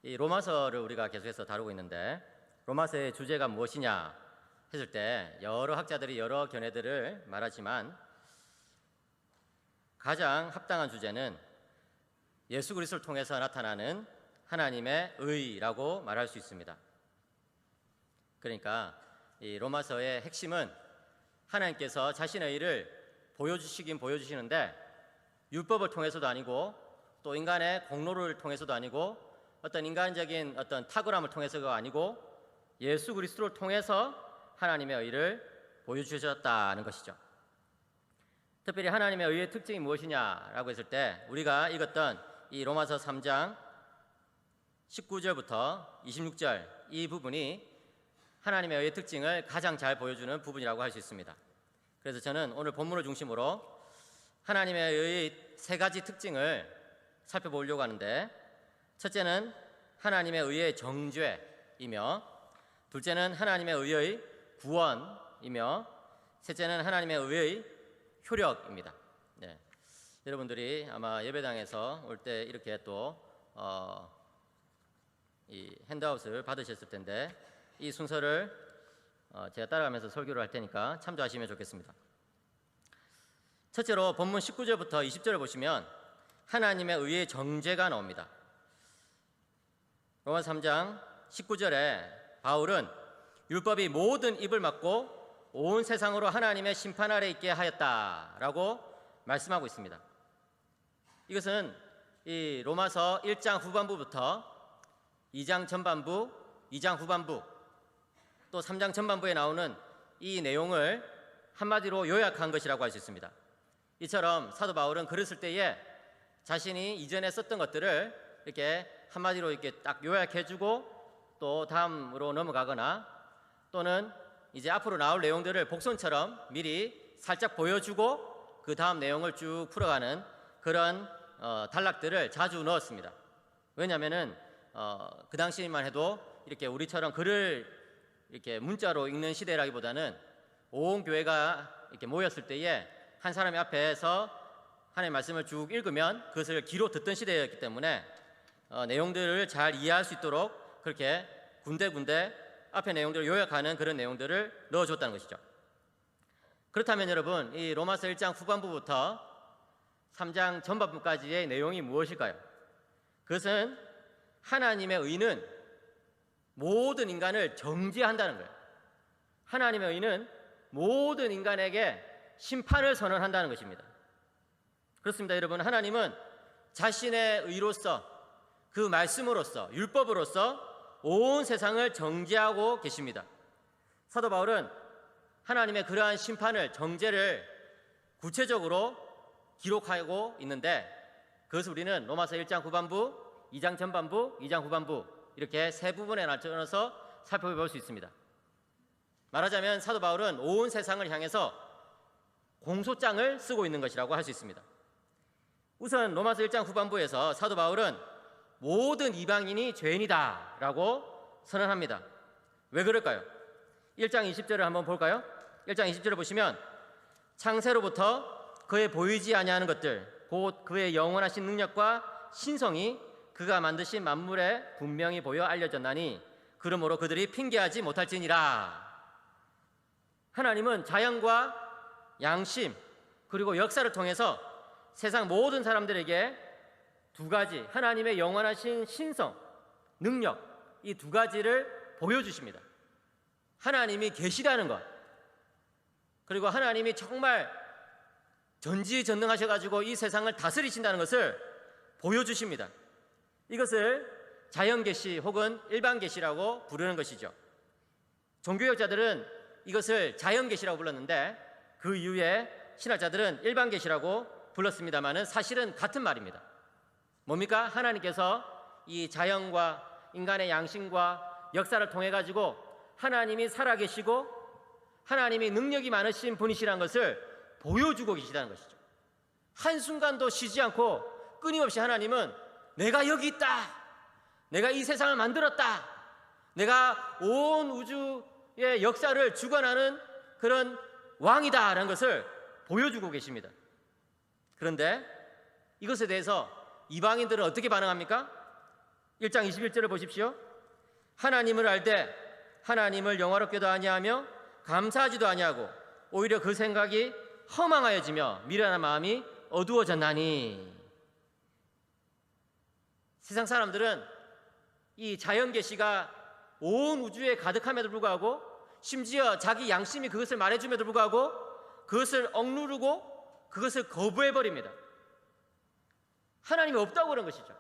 이 로마서를 우리가 계속해서 다루고 있는데, 로마서의 주제가 무엇이냐 했을 때 여러 학자들이 여러 견해들을 말하지만 가장 합당한 주제는 예수 그리스도를 통해서 나타나는 하나님의 의라고 말할 수 있습니다. 그러니까 이 로마서의 핵심은 하나님께서 자신의 의를 보여주시긴 보여주시는데 율법을 통해서도 아니고 또 인간의 공로를 통해서도 아니고 어떤 인간적인 어떤 탁월함을 통해서가 아니고 예수 그리스도를 통해서 하나님의 의를 보여주셨다는 것이죠. 특별히 하나님의 의의 특징이 무엇이냐라고 했을 때 우리가 읽었던 이 로마서 3장 19절부터 26절 이 부분이 하나님의 의의 특징을 가장 잘 보여주는 부분이라고 할 수 있습니다. 그래서 저는 오늘 본문을 중심으로 하나님의 의의 세 가지 특징을 살펴보려고 하는데, 첫째는 하나님의 의의 정죄이며, 둘째는 하나님의 의의 구원이며, 셋째는 하나님의 의의 효력입니다. 네. 여러분들이 아마 예배당에서 올 때 이렇게 또 이 핸드아웃을 받으셨을 텐데 이 순서를 제가 따라가면서 설교를 할 테니까 참조하시면 좋겠습니다. 첫째로 본문 19절부터 20절을 보시면 하나님의 의의 정죄가 나옵니다. 로마서 3장 19절에 바울은 율법이 모든 입을 막고 온 세상으로 하나님의 심판 아래 있게 하였다라고 말씀하고 있습니다. 이것은 이 로마서 1장 후반부부터 2장 전반부, 2장 후반부, 또 3장 전반부에 나오는 이 내용을 한마디로 요약한 것이라고 할 수 있습니다. 이처럼 사도 바울은 글을 쓸 때에 자신이 이전에 썼던 것들을 이렇게 한마디로 이렇게 딱 요약해주고 또 다음으로 넘어가거나 또는 이제 앞으로 나올 내용들을 복선처럼 미리 살짝 보여주고 그 다음 내용을 쭉 풀어가는 그런 단락들을 자주 넣었습니다. 왜냐하면은 그 당시만 해도 이렇게 우리처럼 글을 이렇게 문자로 읽는 시대라기보다는 온 교회가 이렇게 모였을 때에 한 사람이 앞에서 하나님의 말씀을 쭉 읽으면 그것을 귀로 듣던 시대였기 때문에 내용들을 잘 이해할 수 있도록 그렇게 군데군데 앞에 내용들을 요약하는 그런 내용들을 넣어줬다는 것이죠. 그렇다면 여러분, 이 로마서 1장 후반부부터 3장 전반부까지의 내용이 무엇일까요? 그것은 하나님의 의는 모든 인간을 정죄한다는 거예요. 하나님의 의는 모든 인간에게 심판을 선언한다는 것입니다. 그렇습니다, 여러분. 하나님은 자신의 의로서 그 말씀으로서 율법으로서 온 세상을 정죄하고 계십니다. 사도 바울은 하나님의 그러한 심판을, 정죄를 구체적으로 기록하고 있는데 그것을 우리는 로마서 1장 후반부, 2장 전반부, 2장 후반부 이렇게 세 부분에 나눠서 살펴볼 수 있습니다. 말하자면 사도 바울은 온 세상을 향해서 공소장을 쓰고 있는 것이라고 할 수 있습니다. 우선 로마서 1장 후반부에서 사도 바울은 모든 이방인이 죄인이다 라고 선언합니다. 왜 그럴까요? 1장 20절을 한번 볼까요? 1장 20절을 보시면 창세로부터 그의 보이지 아니하는 것들 곧 그의 영원하신 능력과 신성이 그가 만드신 만물에 분명히 보여 알려졌나니 그러므로 그들이 핑계하지 못할지니라. 하나님은 자연과 양심 그리고 역사를 통해서 세상 모든 사람들에게 두 가지, 하나님의 영원하신 신성, 능력, 이 두 가지를 보여주십니다. 하나님이 계시다는 것, 그리고 하나님이 정말 전지전능하셔가지고 이 세상을 다스리신다는 것을 보여주십니다. 이것을 자연계시 혹은 일반계시라고 부르는 것이죠. 종교학자들은 이것을 자연계시라고 불렀는데 그 이후에 신학자들은 일반계시라고 불렀습니다마는 사실은 같은 말입니다. 뭡니까? 하나님께서 이 자연과 인간의 양심과 역사를 통해 가지고 하나님이 살아계시고 하나님이 능력이 많으신 분이시라는 것을 보여주고 계시다는 것이죠. 한순간도 쉬지 않고 끊임없이 하나님은 내가 여기 있다, 내가 이 세상을 만들었다, 내가 온 우주의 역사를 주관하는 그런 왕이다라는 것을 보여주고 계십니다. 그런데 이것에 대해서 이방인들은 어떻게 반응합니까? 1장 21절을 보십시오. 하나님을 알되 하나님을 영화롭게도 아니하며 감사하지도 아니하고 오히려 그 생각이 허망하여지며 미련한 마음이 어두워졌나니. 세상 사람들은 이 자연 계시가 온 우주에 가득함에도 불구하고, 심지어 자기 양심이 그것을 말해줌에도 불구하고 그것을 억누르고 그것을 거부해버립니다. 하나님이 없다고 그런 것이죠.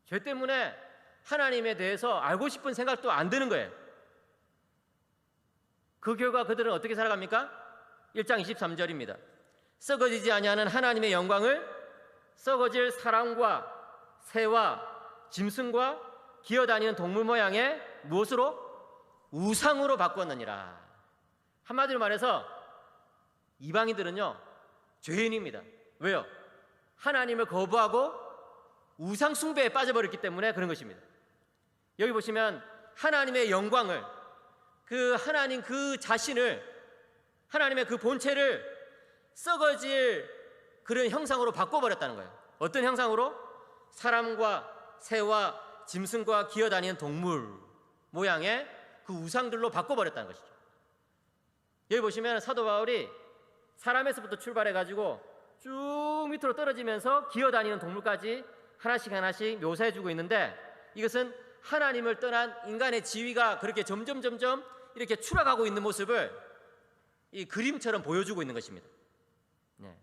죄 때문에 하나님에 대해서 알고 싶은 생각도 안 드는 거예요. 그 결과 그들은 어떻게 살아갑니까? 1장 23절입니다. 썩어지지 아니하는 하나님의 영광을 썩어질 사람과 새와 짐승과 기어다니는 동물 모양의 무엇으로? 우상으로 바꾸었느니라. 한마디로 말해서 이방인들은요, 죄인입니다. 왜요? 하나님을 거부하고 우상 숭배에 빠져버렸기 때문에 그런 것입니다. 여기 보시면 하나님의 영광을, 그 하나님 그 자신을, 하나님의 그 본체를 썩어질 그런 형상으로 바꿔버렸다는 거예요. 어떤 형상으로? 사람과 새와 짐승과 기어다니는 동물 모양의 그 우상들로 바꿔버렸다는 것이죠. 여기 보시면 사도 바울이 사람에서부터 출발해가지고 쭉 밑으로 떨어지면서 기어다니는 동물까지 하나씩 하나씩 묘사해주고 있는데, 이것은 하나님을 떠난 인간의 지위가 그렇게 점점 이렇게 추락하고 있는 모습을 이 그림처럼 보여주고 있는 것입니다. 네.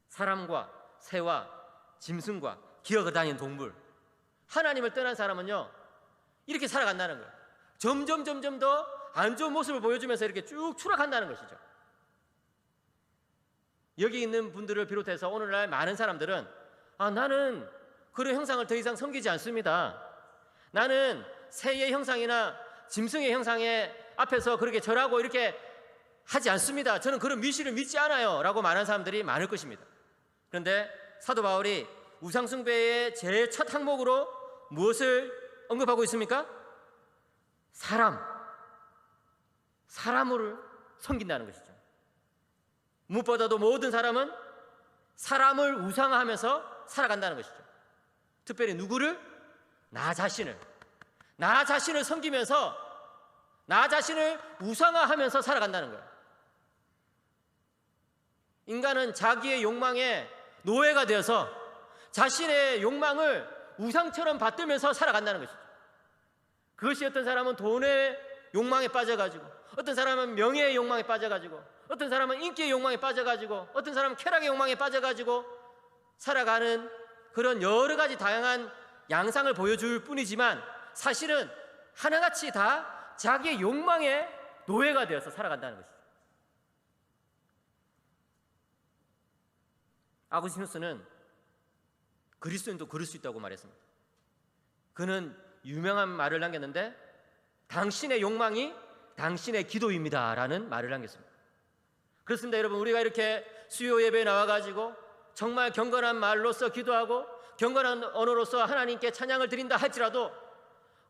사람과 새와 짐승과 기어다니는 동물, 하나님을 떠난 사람은요 이렇게 살아간다는 거예요. 점점 더 안 좋은 모습을 보여주면서 이렇게 쭉 추락한다는 것이죠. 여기 있는 분들을 비롯해서 오늘날 많은 사람들은 나는 그런 형상을 더 이상 섬기지 않습니다. 나는 새의 형상이나 짐승의 형상에 앞에서 그렇게 절하고 이렇게 하지 않습니다. 저는 그런 미신을 믿지 않아요 라고 말하는 사람들이 많을 것입니다. 그런데 사도 바울이 우상숭배의 제일 첫 항목으로 무엇을 언급하고 있습니까? 사람을 섬긴다는 것이죠. 무엇보다도 모든 사람은 사람을 우상화하면서 살아간다는 것이죠. 특별히 누구를? 나 자신을 섬기면서 나 자신을 우상화하면서 살아간다는 거예요. 인간은 자기의 욕망에 노예가 되어서 자신의 욕망을 우상처럼 받들면서 살아간다는 것이죠. 그것이 어떤 사람은 돈의 욕망에 빠져가지고, 어떤 사람은 명예의 욕망에 빠져가지고, 어떤 사람은 인기의 욕망에 빠져가지고, 어떤 사람은 쾌락의 욕망에 빠져가지고 살아가는 그런 여러 가지 다양한 양상을 보여줄 뿐이지만, 사실은 하나같이 다 자기의 욕망의 노예가 되어서 살아간다는 것이죠. 아구스티누스는 그리스도인도 그럴 수 있다고 말했습니다. 그는 유명한 말을 남겼는데, 당신의 욕망이 당신의 기도입니다 라는 말을 남겼습니다. 그렇습니다. 여러분, 우리가 이렇게 수요 예배에 나와가지고 정말 경건한 말로서 기도하고 경건한 언어로서 하나님께 찬양을 드린다 할지라도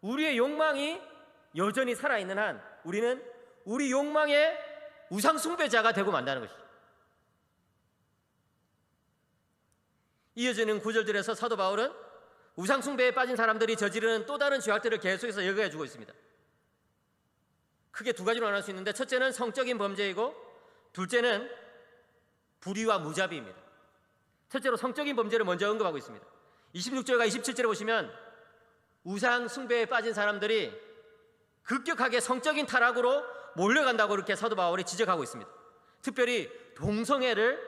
우리의 욕망이 여전히 살아있는 한 우리는 우리 욕망의 우상 숭배자가 되고 만다는 것이죠. 이어지는 구절들에서 사도 바울은 우상 숭배에 빠진 사람들이 저지르는 또 다른 죄악들을 계속해서 여겨해 주고 있습니다. 크게 두 가지로 나눌 수 있는데, 첫째는 성적인 범죄이고 둘째는 불의와 무자비입니다. 첫째로 성적인 범죄를 먼저 언급하고 있습니다. 26절과 27절에 보시면 우상 숭배에 빠진 사람들이 급격하게 성적인 타락으로 몰려간다고 이렇게 사도 바울이 지적하고 있습니다. 특별히 동성애를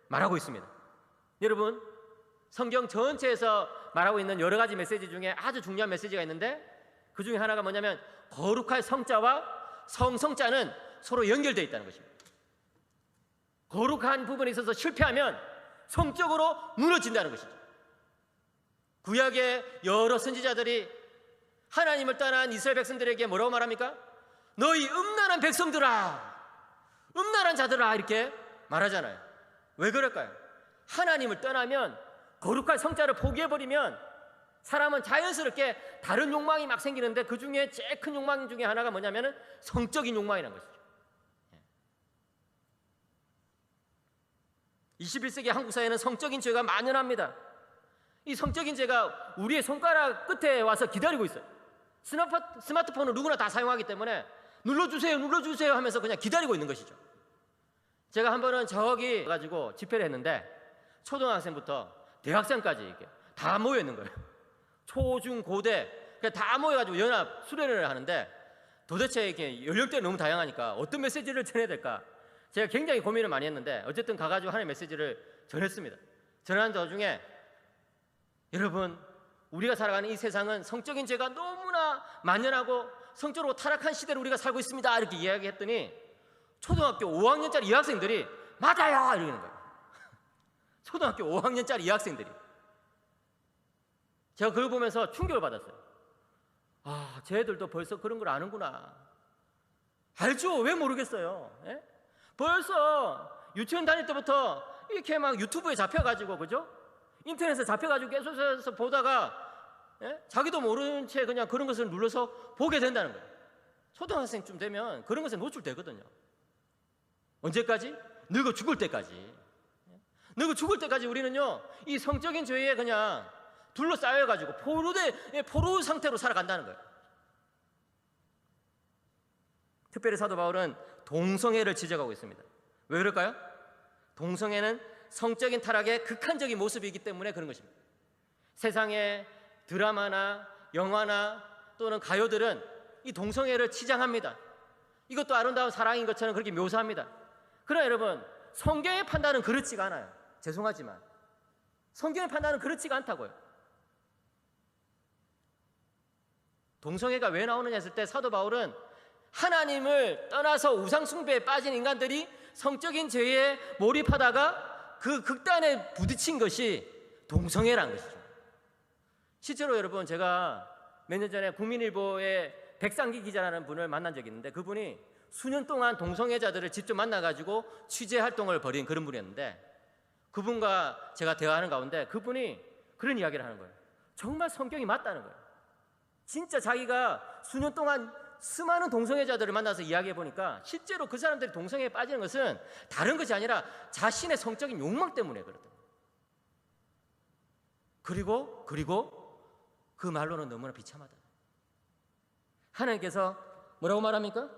말하고 있습니다. 여러분, 성경 전체에서 말하고 있는 여러 가지 메시지 중에 아주 중요한 메시지가 있는데, 그 중에 하나가 뭐냐면 거룩할 성자와 성자는 서로 연결되어 있다는 것입니다. 거룩한 부분에 있어서 실패하면 성적으로 무너진다는 것이죠. 구약의 여러 선지자들이 하나님을 떠난 이스라엘 백성들에게 뭐라고 말합니까? 너희 음란한 백성들아, 음란한 자들아, 이렇게 말하잖아요. 왜 그럴까요? 하나님을 떠나면, 거룩할 성자를 포기해버리면 사람은 자연스럽게 다른 욕망이 막 생기는데, 그 중에 제일 큰 욕망 중에 하나가 뭐냐면 성적인 욕망이라는 것이죠. 21세기 한국 사회는 성적인 죄가 만연합니다. 이 성적인 죄가 우리의 손가락 끝에 와서 기다리고 있어요. 스마트폰을 누구나 다 사용하기 때문에 눌러주세요, 눌러주세요 하면서 그냥 기다리고 있는 것이죠. 제가 한 번은 저기 가지고 집회를 했는데 초등학생부터 대학생까지 이렇게 다 모여 있는 거예요. 초, 중, 고대 다 모여가지고 연합 수련회를 하는데 도대체 이렇게 연령대가 너무 다양하니까 어떤 메시지를 전해야 될까? 제가 굉장히 고민을 많이 했는데 어쨌든 가가지고 하나의 메시지를 전했습니다. 전하는 도중에 여러분, 우리가 살아가는 이 세상은 성적인 죄가 너무나 만연하고 성적으로 타락한 시대를 우리가 살고 있습니다. 이렇게 이야기했더니 초등학교 5학년짜리 여학생들이 맞아요! 이러는 거예요. 초등학교 5학년짜리 여학생들이. 제가 그걸 보면서 충격을 받았어요. 아, 쟤들도 벌써 그런 걸 아는구나. 알죠? 왜 모르겠어요? 예? 벌써 유치원 다닐 때부터 이렇게 막 유튜브에 잡혀가지고, 그죠? 인터넷에 잡혀가지고 계속해서 보다가 예? 자기도 모르는 채 그냥 그런 것을 눌러서 보게 된다는 거예요. 초등학생쯤 되면 그런 것에 노출되거든요. 언제까지? 늙어 죽을 때까지. 늙어 죽을 때까지 우리는요, 이 성적인 죄에 그냥 둘러싸여가지고 포로 상태로 살아간다는 거예요. 특별히 사도 바울은 동성애를 지적하고 있습니다. 왜 그럴까요? 동성애는 성적인 타락의 극한적인 모습이기 때문에 그런 것입니다. 세상의 드라마나 영화나 또는 가요들은 이 동성애를 치장합니다. 이것도 아름다운 사랑인 것처럼 그렇게 묘사합니다. 그러나 여러분, 성경의 판단은 그렇지가 않아요. 죄송하지만 성경의 판단은 그렇지가 않다고요. 동성애가 왜 나오느냐 했을 때 사도 바울은 하나님을 떠나서 우상 숭배에 빠진 인간들이 성적인 죄에 몰입하다가 그 극단에 부딪힌 것이 동성애라는 것이죠. 실제로 여러분, 제가 몇 년 전에 국민일보의 백상기 기자라는 분을 만난 적이 있는데 그분이 수년 동안 동성애자들을 직접 만나가지고 취재 활동을 벌인 그런 분이었는데 그분과 제가 대화하는 가운데 그분이 그런 이야기를 하는 거예요. 정말 성경이 맞다는 거예요. 진짜 자기가 수년 동안 수많은 동성애자들을 만나서 이야기해 보니까 실제로 그 사람들이 동성애에 빠지는 것은 다른 것이 아니라 자신의 성적인 욕망 때문에 그렇다. 그리고 그 말로는 너무나 비참하다. 하나님께서 뭐라고 말합니까?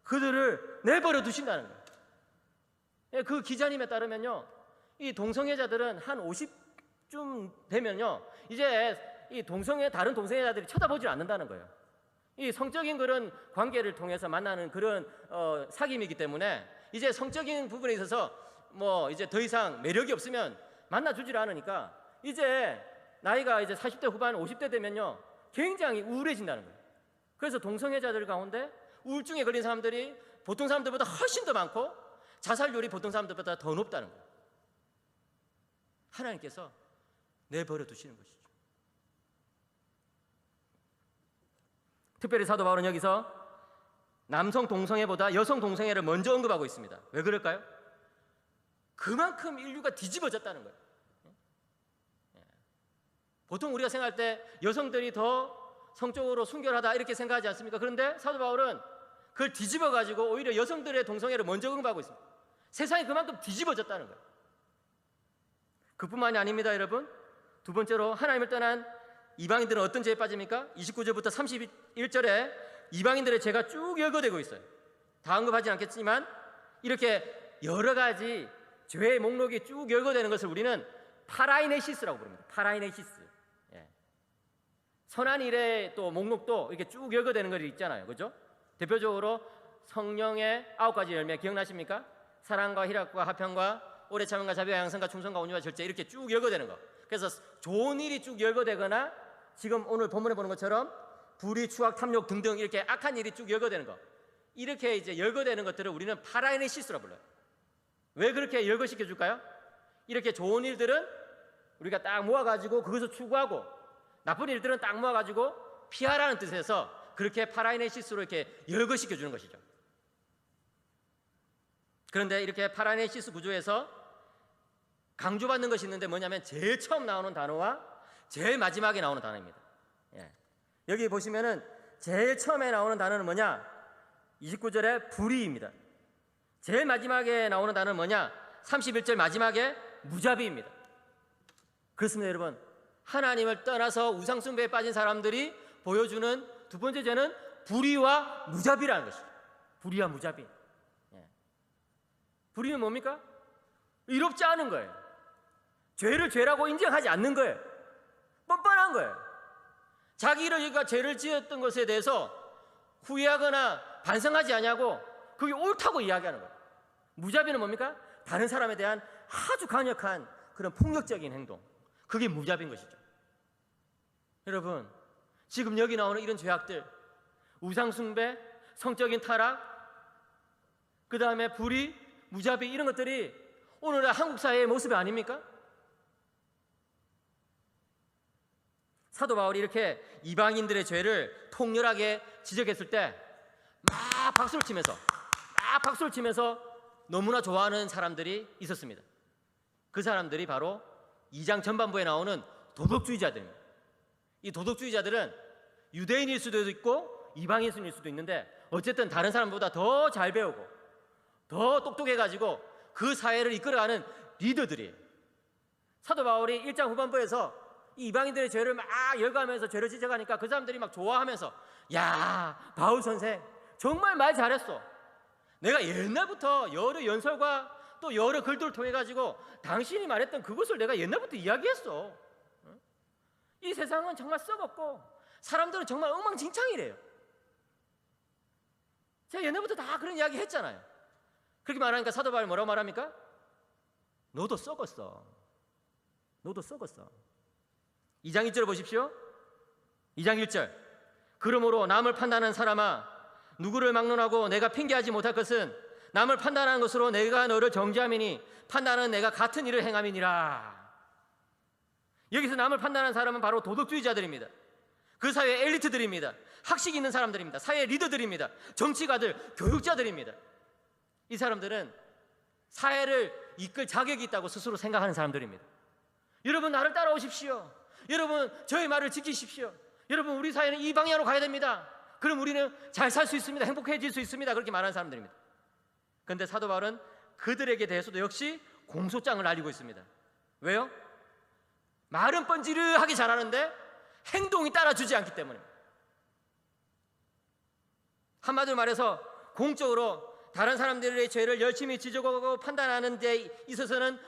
그들을 내버려 두신다는 거예요. 그 기자님에 따르면요, 이 동성애자들은 한 50쯤 되면요, 이제 이 다른 동성애자들이 쳐다보지 않는다는 거예요. 이 성적인 그런 관계를 통해서 만나는 그런 사귐이기 때문에 이제 성적인 부분에 있어서 뭐 이제 더 이상 매력이 없으면 만나주질 않으니까 이제 나이가 이제 40대 후반 50대 되면요, 굉장히 우울해진다는 거예요. 그래서 동성애자들 가운데 우울증에 걸린 사람들이 보통 사람들보다 훨씬 더 많고 자살률이 보통 사람들보다 더 높다는 거예요. 하나님께서 내버려 두시는 것이죠. 특별히 사도 바울은 여기서 남성 동성애보다 여성 동성애를 먼저 언급하고 있습니다. 왜 그럴까요? 그만큼 인류가 뒤집어졌다는 거예요. 보통 우리가 생각할 때 여성들이 더 성적으로 순결하다 이렇게 생각하지 않습니까? 그런데 사도 바울은 그걸 뒤집어 가지고 오히려 여성들의 동성애를 먼저 언급하고 있습니다. 세상이 그만큼 뒤집어졌다는 거예요. 그뿐만이 아닙니다, 여러분. 두 번째로 하나님을 떠난 이방인들은 어떤 죄에 빠집니까? 29절부터 31절에 이방인들의 죄가 쭉 열거되고 있어요. 다 언급하진 않겠지만 이렇게 여러 가지 죄의 목록이 쭉 열거되는 것을 우리는 파라이네시스라고 부릅니다. 파라이네시스. 예. 선한 일의 또 목록도 이렇게 쭉 열거되는 것이 있잖아요. 그죠? 대표적으로 성령의 9가지 열매 기억나십니까? 사랑과 희락과 화평과 오래 참음과 자비와 양선과 충성과 온유와 절제 이렇게 쭉 열거되는 거. 그래서 좋은 일이 쭉 열거되거나 지금 오늘 본문에 보는 것처럼 불의, 추악, 탐욕 등등 이렇게 악한 일이 쭉 열거되는 거. 이렇게 이제 열거되는 것들을 우리는 파라이네시스라고 불러요. 왜 그렇게 열거시켜 줄까요? 이렇게 좋은 일들은 우리가 딱 모아가지고 그것을 추구하고 나쁜 일들은 딱 모아가지고 피하라는 뜻에서 그렇게 파라이네시스로 이렇게 열거시켜 주는 것이죠. 그런데 이렇게 파라이네시스 구조에서 강조받는 것이 있는데 뭐냐면 제일 처음 나오는 단어와 제일 마지막에 나오는 단어입니다. 예. 여기 보시면은 제일 처음에 나오는 단어는 뭐냐? 29절에 불의입니다. 제일 마지막에 나오는 단어는 뭐냐? 31절 마지막에 무자비입니다. 그렇습니다, 여러분. 하나님을 떠나서 우상숭배에 빠진 사람들이 보여주는 두 번째 죄는 불의와 무자비라는 것이죠. 불의와 무자비. 불의는 뭡니까? 의롭지 않은 거예요. 죄를 죄라고 인정하지 않는 거예요. 뻔뻔한 거예요. 자기가 죄를 지었던 것에 대해서 후회하거나 반성하지 않냐고 그게 옳다고 이야기하는 거예요. 무자비는 뭡니까? 다른 사람에 대한 아주 강력한 그런 폭력적인 행동, 그게 무자비인 것이죠. 여러분, 지금 여기 나오는 이런 죄악들, 우상숭배, 성적인 타락, 그 다음에 불의, 무자비, 이런 것들이 오늘날 한국 사회의 모습이 아닙니까? 사도 바울이 이렇게 이방인들의 죄를 통렬하게 지적했을 때 막 박수를 치면서 너무나 좋아하는 사람들이 있었습니다. 그 사람들이 바로 2장 전반부에 나오는 도덕주의자들입니다. 이 도덕주의자들은 유대인일 수도 있고 이방인일 수도 있는데 어쨌든 다른 사람보다 더 잘 배우고 더 똑똑해가지고 그 사회를 이끌어가는 리더들이에요. 사도 바울이 1장 후반부에서 이 이방인들의 죄를 막 열거하면서 죄를 지적하니까 그 사람들이 막 좋아하면서, 야, 바울 선생 정말 말 잘했어. 내가 옛날부터 여러 연설과 또 여러 글들을 통해 가지고 당신이 말했던 그것을 내가 옛날부터 이야기했어. 이 세상은 정말 썩었고 사람들은 정말 엉망진창이래요. 제가 옛날부터 다 그런 이야기 했잖아요. 그렇게 말하니까 사도 바울이 뭐라고 말합니까? 너도 썩었어. 너도 썩었어. 2장 1절 보십시오. 2장 1절. 그러므로 남을 판단하는 사람아, 누구를 막론하고 내가 핑계하지 못할 것은 남을 판단하는 것으로 내가 너를 정죄함이니 판단은 내가 같은 일을 행함이니라. 여기서 남을 판단하는 사람은 바로 도덕주의자들입니다. 그 사회의 엘리트들입니다. 학식 있는 사람들입니다. 사회 리더들입니다. 정치가들, 교육자들입니다. 이 사람들은 사회를 이끌 자격이 있다고 스스로 생각하는 사람들입니다. 여러분, 나를 따라오십시오. 여러분, 저의 말을 지키십시오. 여러분, 우리 사회는 이 방향으로 가야 됩니다. 그럼 우리는 잘 살 수 있습니다. 행복해질 수 있습니다. 그렇게 말하는 사람들입니다. 그런데 사도 바울은 그들에게 대해서도 역시 공소장을 날리고 있습니다. 왜요? 말은 뻔지르하게 잘하는데 행동이 따라주지 않기 때문에. 한마디로 말해서 공적으로 다른 사람들의 죄를 열심히 지적하고 판단하는 데 있어서는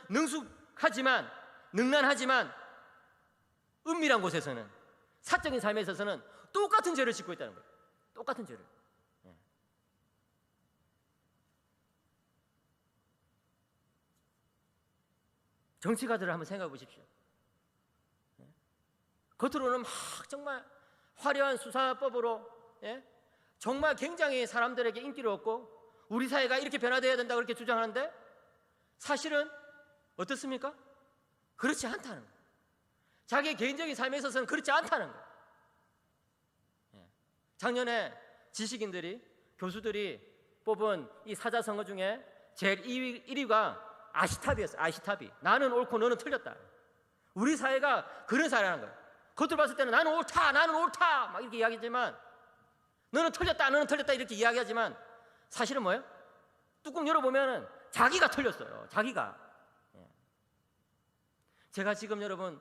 능란하지만 은밀한 곳에서는, 사적인 삶에 있어서는 똑같은 죄를 짓고 있다는 거예요. 똑같은 죄를. 정치가들을 한번 생각해 보십시오. 겉으로는 막 정말 화려한 수사법으로 정말 굉장히 사람들에게 인기를 얻고 우리 사회가 이렇게 변화되어야 된다고 그렇게 주장하는데 사실은 어떻습니까? 그렇지 않다는 거예요. 자기의 개인적인 삶에 있어서는 그렇지 않다는 거예요. 작년에 지식인들이, 교수들이 뽑은 이 사자성어 중에 제일 1위가 아시타비였어요. 아시타비. 나는 옳고 너는 틀렸다. 우리 사회가 그런 사회라는 거예요. 겉으로 봤을 때는 나는 옳다 막 이렇게 이야기하지만, 너는 틀렸다 이렇게 이야기하지만 사실은 뭐예요? 뚜껑 열어보면 자기가 틀렸어요. 자기가. 제가 지금 여러분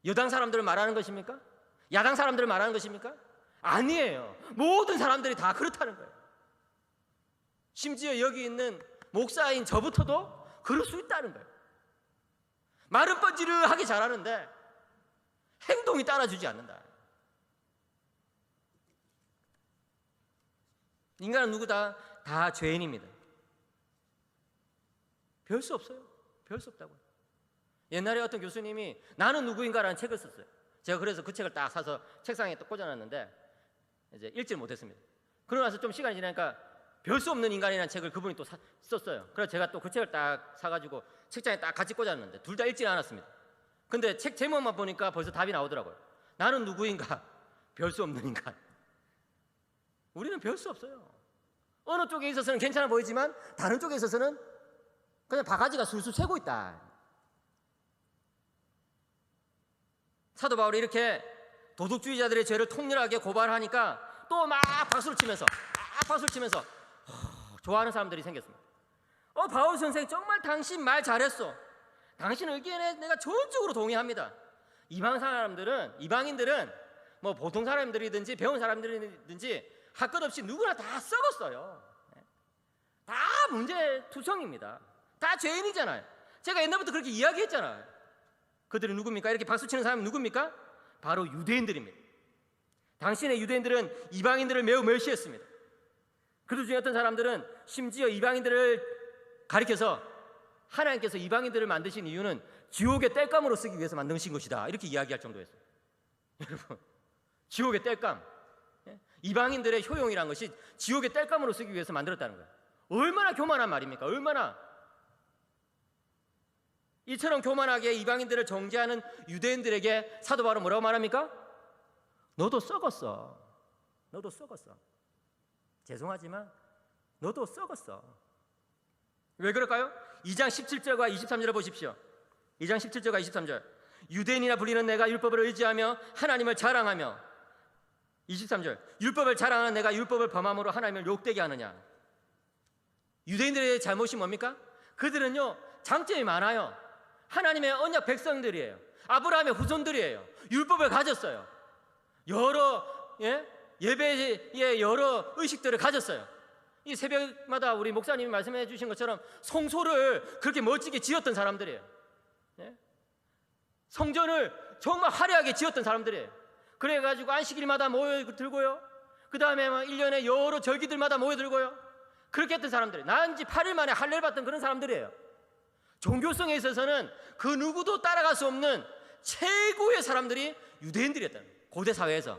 여당 사람들을 말하는 것입니까? 야당 사람들을 말하는 것입니까? 아니에요. 모든 사람들이 다 그렇다는 거예요. 심지어 여기 있는 목사인 저부터도 그럴 수 있다는 거예요. 말은 뻔지르하게 잘하는데 행동이 따라주지 않는다. 인간은 누구 다 죄인입니다. 별 수 없어요. 별 수 없다고요. 옛날에 어떤 교수님이 나는 누구인가라는 책을 썼어요. 제가 그래서 그 책을 딱 사서 책상에 또 꽂아놨는데 이제 읽지를 못했습니다. 그러고 나서 좀 시간이 지나니까 별 수 없는 인간이라는 책을 그분이 또 썼어요. 그래서 제가 또 그 책을 딱 사가지고 책장에 딱 같이 꽂았는데 둘 다 읽지는 않았습니다. 근데 책 제목만 보니까 벌써 답이 나오더라고요. 나는 누구인가? 별 수 없는 인간. 우리는 별 수 없어요. 어느 쪽에 있어서는 괜찮아 보이지만 다른 쪽에 있어서는 그냥 바가지가 술술 새고 있다. 사도 바울이 이렇게 도덕주의자들의 죄를 통렬하게 고발하니까 또 막 박수를 치면서 좋아하는 사람들이 생겼습니다. 바울 선생 정말 당신 말 잘했어. 당신 의견에 내가 전적으로 동의합니다. 이방인들은 뭐 보통 사람들이든지 배운 사람들이든지 할 것 없이 누구나 다 썩었어요. 다 문제투성입니다. 다 죄인이잖아요. 제가 옛날부터 그렇게 이야기했잖아요. 그들은 누굽니까? 이렇게 박수치는 사람은 누굽니까? 바로 유대인들입니다. 당신의 유대인들은 이방인들을 매우 멸시했습니다. 그들 중에 어떤 사람들은 심지어 이방인들을 가리켜서 하나님께서 이방인들을 만드신 이유는 지옥의 땔감으로 쓰기 위해서 만드신 것이다, 이렇게 이야기할 정도였어요. 여러분, 지옥의 땔감, 이방인들의 효용이란 것이 지옥의 땔감으로 쓰기 위해서 만들었다는 거예요. 얼마나 교만한 말입니까? 얼마나. 이처럼 교만하게 이방인들을 정죄하는 유대인들에게 사도 바울은 뭐라고 말합니까? 너도 썩었어. 너도 썩었어. 죄송하지만 너도 썩었어. 왜 그럴까요? 2장 17절과 23절을 보십시오. 2장 17절과 23절. 유대인이라 불리는 내가 율법을 의지하며 하나님을 자랑하며, 23절. 율법을 자랑하는 내가 율법을 범함으로 하나님을 욕되게 하느냐. 유대인들의 잘못이 뭡니까? 그들은요, 장점이 많아요. 하나님의 언약 백성들이에요. 아브라함의 후손들이에요. 율법을 가졌어요. 여러 예배의 여러 의식들을 가졌어요. 이 새벽마다 우리 목사님이 말씀해 주신 것처럼 성소를 그렇게 멋지게 지었던 사람들이에요. 성전을 정말 화려하게 지었던 사람들이에요. 그래가지고 안식일마다 모여들고요, 그 다음에 1년에 여러 절기들마다 모여들고요, 그렇게 했던 사람들이에요. 난지 8일 만에 할례를 받던 그런 사람들이에요. 종교성에 있어서는 그 누구도 따라갈 수 없는 최고의 사람들이 유대인들이었다는 거예요, 고대 사회에서.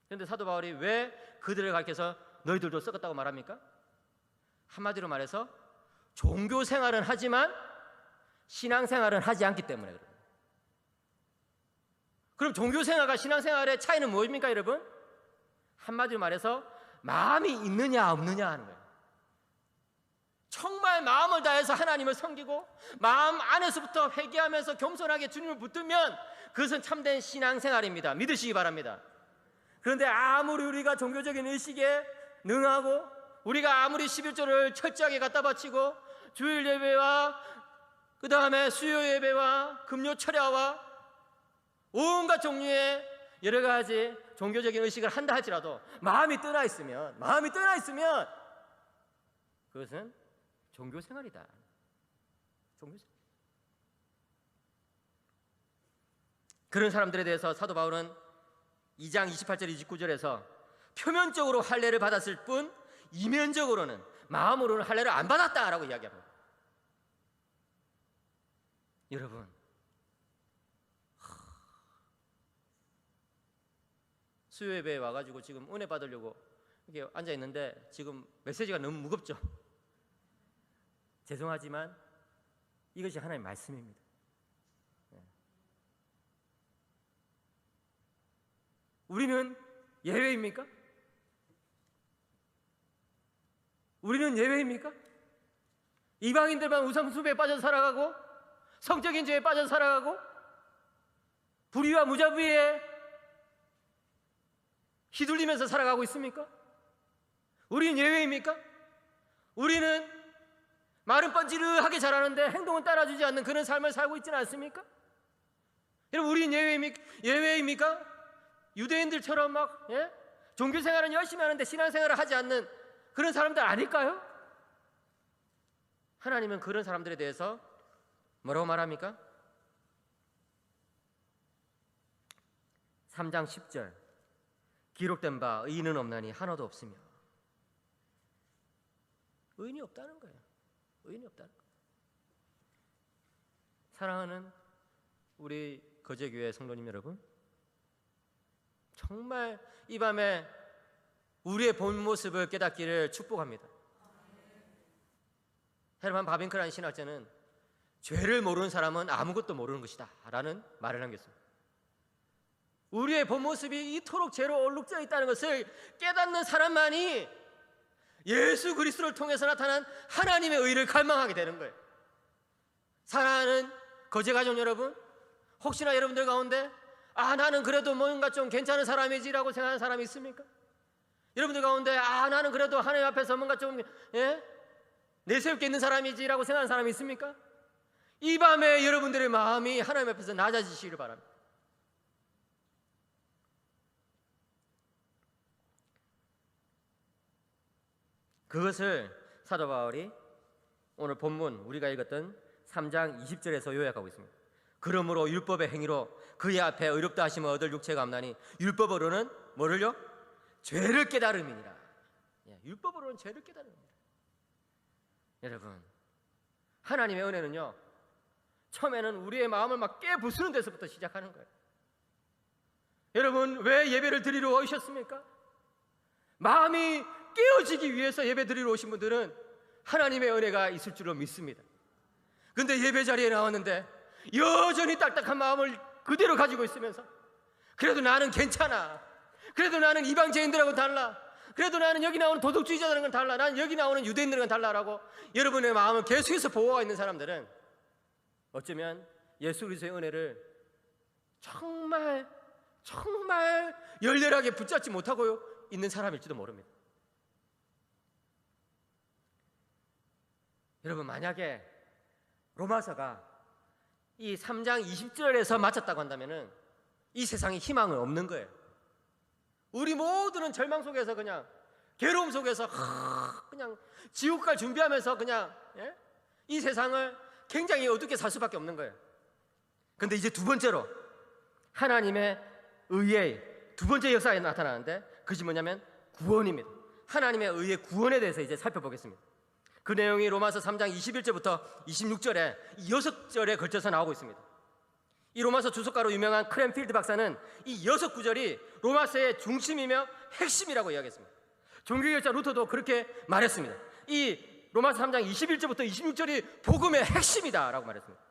그런데 사도 바울이 왜 그들을 가리켜서 너희들도 썩었다고 말합니까? 한마디로 말해서 종교 생활은 하지만 신앙 생활은 하지 않기 때문에 그래요. 그럼 종교 생활과 신앙 생활의 차이는 무엇입니까, 여러분? 한마디로 말해서 마음이 있느냐 없느냐 하는 거예요. 정말 마음을 다해서 하나님을 섬기고 마음 안에서부터 회개하면서 겸손하게 주님을 붙들면 그것은 참된 신앙 생활입니다. 믿으시기 바랍니다. 그런데 아무리 우리가 종교적인 의식에 능하고 우리가 아무리 11조를 철저하게 갖다 바치고 주일 예배와 그 다음에 수요 예배와 금요 철야와 온갖 종류의 여러 가지 종교적인 의식을 한다 할지라도 마음이 떠나 있으면 그것은 종교 생활이다. 종교 생활. 그런 사람들에 대해서 사도 바울은 2장 28절 29절에서 표면적으로 할례를 받았을 뿐 이면적으로는, 마음으로는 할례를 안 받았다라고 이야기합니다. 여러분, 수요예배에 와가지고 지금 은혜 받으려고 이렇게 앉아 있는데 지금 메시지가 너무 무겁죠? 죄송하지만 이것이 하나님의 말씀입니다. 우리는 예외입니까? 우리는 예외입니까? 이방인들만 우상숭배에 빠져 살아가고 성적인 죄에 빠져 살아가고 불의와 무자비에 휘둘리면서 살아가고 있습니까? 우리는 예외입니까? 우리는 말은 뻔지르하게 잘하는데 행동은 따라주지 않는 그런 삶을 살고 있지는 않습니까? 여러분, 우리는 예외입니까? 유대인들처럼 막 종교생활은 열심히 하는데 신앙생활을 하지 않는 그런 사람들 아닐까요? 하나님은 그런 사람들에 대해서 뭐라고 말합니까? 3장 10절. 기록된 바 의인은 없나니 하나도 없으며. 의인이 없다는 거예요. 의인이 없다는 거예요. 사랑하는 우리 거제교회 성도님 여러분, 정말 이 밤에 우리의 본 모습을 깨닫기를 축복합니다. 헤르만 바빙크라는 신학자는 죄를 모르는 사람은 아무것도 모르는 것이다 라는 말을 남겼습니다. 우리의 본 모습이 이토록 죄로 얼룩져 있다는 것을 깨닫는 사람만이 예수 그리스도를 통해서 나타난 하나님의 의를 갈망하게 되는 거예요. 사랑하는 거제가족 여러분, 혹시나 여러분들 가운데 나는 그래도 뭔가 좀 괜찮은 사람이지라고 생각하는 사람이 있습니까? 여러분들 가운데 나는 그래도 하나님 앞에서 뭔가 좀 내세울 게 있는 사람이지라고 생각하는 사람이 있습니까? 이 밤에 여러분들의 마음이 하나님 앞에서 낮아지시기를 바랍니다. 그것을 사도 바울이 오늘 본문 우리가 읽었던 3장 20절에서 요약하고 있습니다. 그러므로 율법의 행위로 그의 앞에 의롭다 하심을 얻을 육체가 없나니 율법으로는 뭐를요? 죄를 깨달음이니라. 율법으로는 죄를 깨달음이니라. 여러분, 하나님의 은혜는요, 처음에는 우리의 마음을 막 깨부수는 데서부터 시작하는 거예요. 여러분, 왜 예배를 드리러 오셨습니까? 마음이 깨어지기 위해서 예배 드리러 오신 분들은 하나님의 은혜가 있을 줄로 믿습니다. 근데 예배 자리에 나왔는데 여전히 딱딱한 마음을 그대로 가지고 있으면서 그래도 나는 괜찮아, 그래도 나는 이방제인들하고는 달라, 그래도 나는 여기 나오는 도덕주의자들과는 달라, 나는 여기 나오는 유대인들과는 달라라고 여러분의 마음을 계속해서 보호하고 있는 사람들은 어쩌면 예수 그리스도의 은혜를 정말 열렬하게 붙잡지 못하고 있는 사람일지도 모릅니다. 여러분, 만약에 로마서가 이 3장 20절에서 맞췄다고 한다면 이 세상에 희망은 없는 거예요. 우리 모두는 절망 속에서 그냥 괴로움 속에서 그냥 지옥 갈 준비하면서 그냥 이 세상을 굉장히 어둡게 살 수밖에 없는 거예요. 그런데 이제 두 번째로 하나님의 의의 두 번째 역사에 나타나는데 그것이 뭐냐면 구원입니다. 하나님의 의의 구원에 대해서 이제 살펴보겠습니다. 그 내용이 로마서 3장 21절부터 26절에 6절에 걸쳐서 나오고 있습니다. 이 로마서 주석가로 유명한 크랜필드 박사는 이 6구절이 로마서의 중심이며 핵심이라고 이야기했습니다. 종교개혁자 루터도 그렇게 말했습니다. 이 로마서 3장 21절부터 26절이 복음의 핵심이다라고 말했습니다.